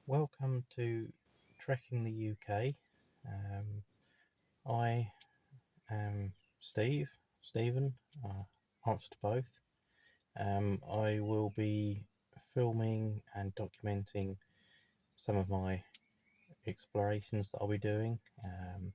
Welcome to Trekking the UK. I am Stephen, answer to both. I will be filming and documenting some of my explorations that I'll be doing. I'm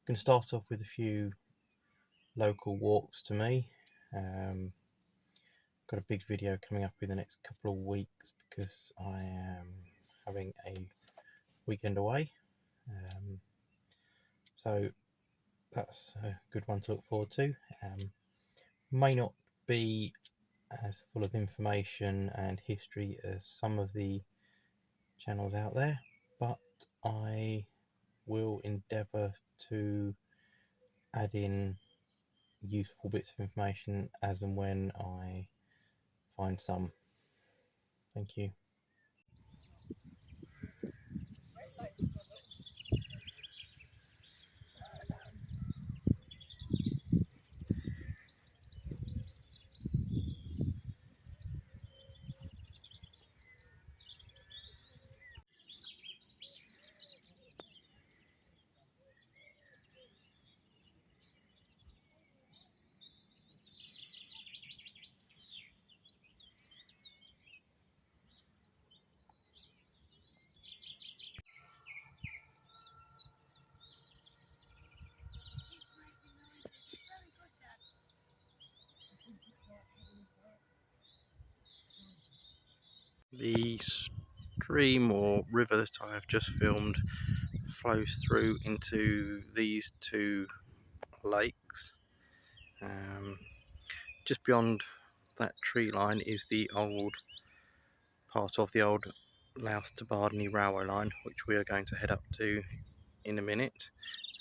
going to start off with a few local walks to me. Got a big video coming up in the next couple of weeks because I am having a weekend away. So that's a good one to look forward to. May not be as full of information and history as some of the channels out there, but I will endeavour to add in useful bits of information as and when I find some. Thank you. The stream or river that I have just filmed flows through into these two lakes. Just beyond that tree line is the old part of the old Louth to Bardney railway line, which we are going to head up to in a minute,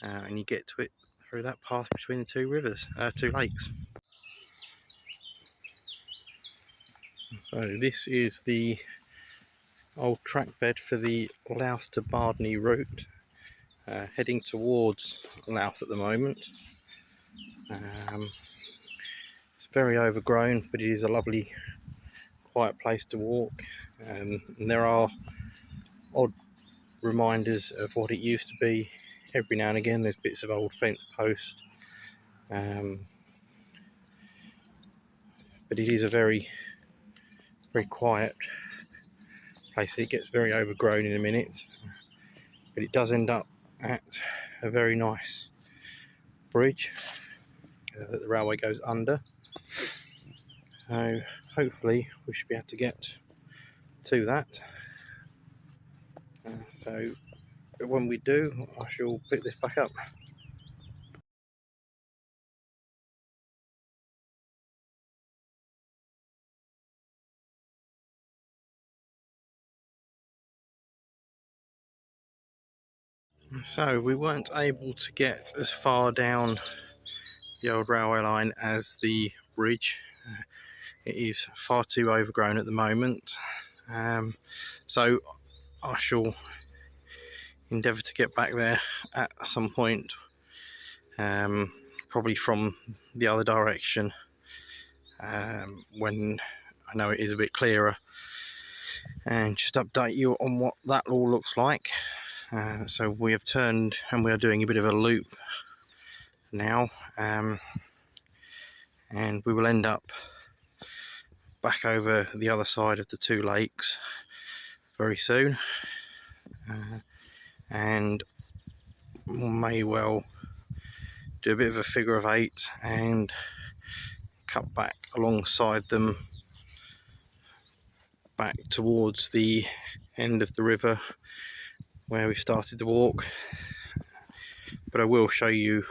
and you get to it through that path between the two lakes. So this is the old track bed for the Louth to Bardney route, heading towards Louth at the moment. It's very overgrown, but it is a lovely quiet place to walk, and there are odd reminders of what it used to be every now and again. There's bits of old fence post, but it is a very quiet place. It gets very overgrown in a minute, but it does end up at a very nice bridge that the railway goes under. So hopefully we should be able to get to that. So when we do, I shall pick this back up. So we weren't able to get as far down the old railway line as the bridge. It is far too overgrown at the moment, so I shall endeavour to get back there at some point, probably from the other direction, when I know it is a bit clearer, and just update you on what that all looks like. So we have turned and we are doing a bit of a loop now, and we will end up back over the other side of the two lakes very soon, and may well do a bit of a figure of eight and cut back alongside them back towards the end of the river where we started the walk. But I will show you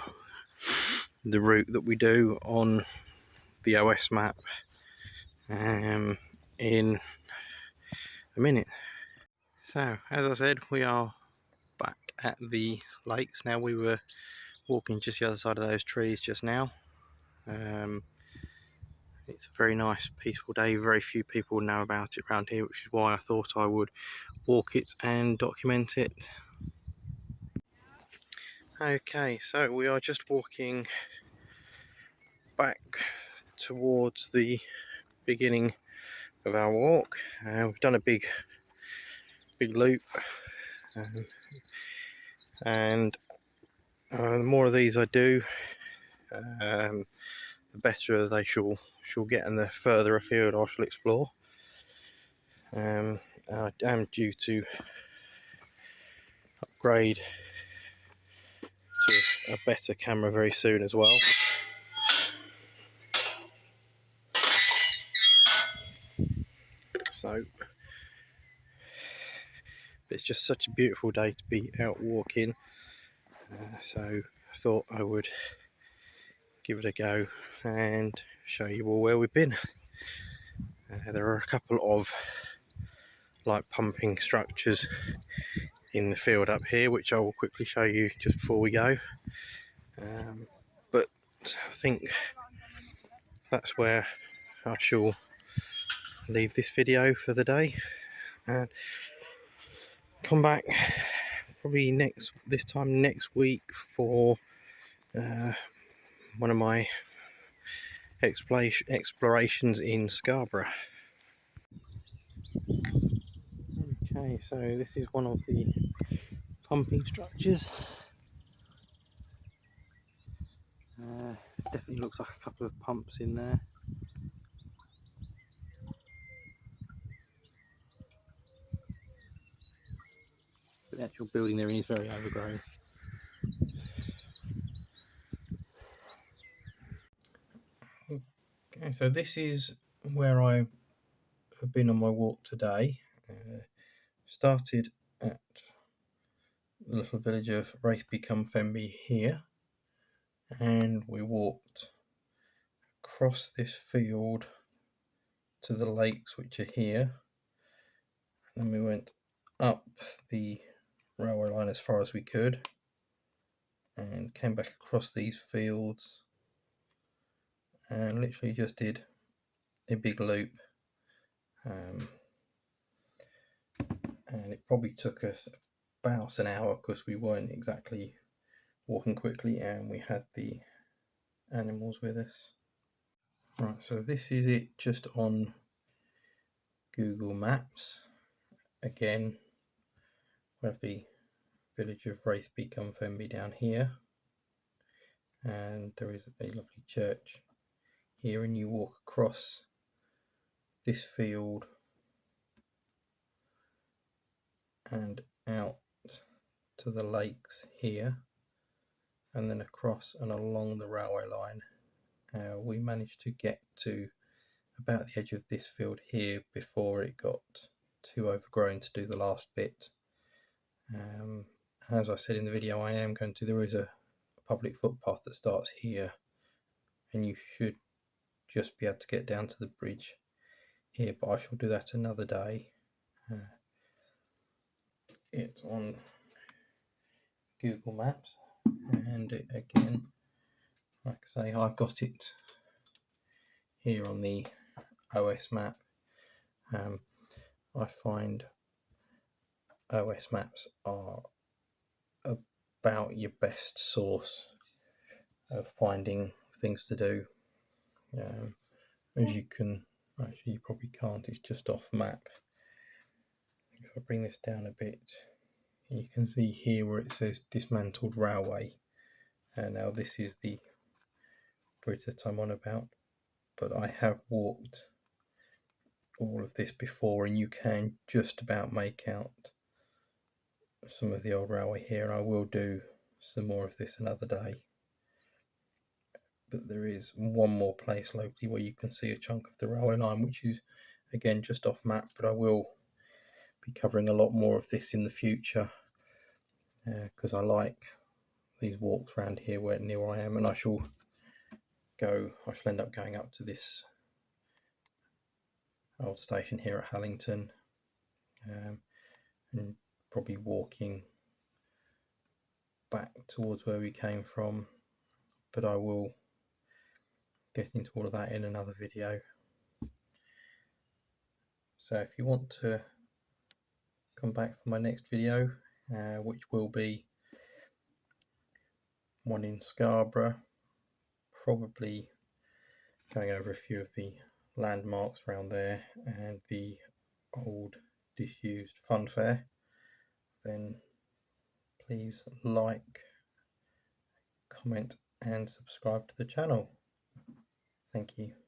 the route that we do on the OS map in a minute. So as I said, we are back at the lakes now. We were walking just the other side of those trees just now. It's a very nice peaceful day. Very few people know about it around here, which is why I thought I would walk it and document it. Okay, so we are just walking back towards the beginning of our walk. We've done a big big loop, and the more of these I do, the better they shall get, and the further afield I shall explore. I am due to upgrade to a better camera very soon as well. So it's just such a beautiful day to be out walking, so I thought I would give it a go and show you all where we've been. There are a couple of like pumping structures in the field up here, which I will quickly show you just before we go, but I think that's where I shall leave this video for the day, and come back probably this time next week for one of my explorations in Scarborough. Okay, so this is one of the pumping structures. Definitely looks like a couple of pumps in there. But the actual building there is very overgrown. Okay, so this is where I have been on my walk today. Started at the little village of Raithby here, and we walked across this field to the lakes which are here, and then we went up the railway line as far as we could and came back across these fields and literally just did a big loop, and it probably took us about an hour because we weren't exactly walking quickly and we had the animals with us. Right, so this is it just on Google Maps. Again, we have the village of Raithby down here, and there is a lovely church here, and you walk across this field and out to the lakes here, and then across and along the railway line. We managed to get to about the edge of this field here before it got too overgrown to do the last bit. As I said in the video, there is a public footpath that starts here, and you should just be able to get down to the bridge here, but I shall do that another day. It's on Google Maps, and again, like I say, I've got it here on the OS map. I find OS maps are about your best source of finding things to do. As you can, actually you probably can't, it's just off map. If I bring this down a bit, you can see here where it says dismantled railway, and now this is the bridge that I'm on about, but I have walked all of this before, and you can just about make out some of the old railway here, and I will do some more of this another day. But there is one more place locally where you can see a chunk of the railway line, which is again just off map, but I will be covering a lot more of this in the future, because I like these walks around here near I am, and I shall end up going up to this old station here at Hallington, and probably walking back towards where we came from, but I will get into all of that in another video. So if you want to come back for my next video, which will be one in Scarborough, probably going over a few of the landmarks around there and the old disused fun fair, then please like, comment and subscribe to the channel. Thank you.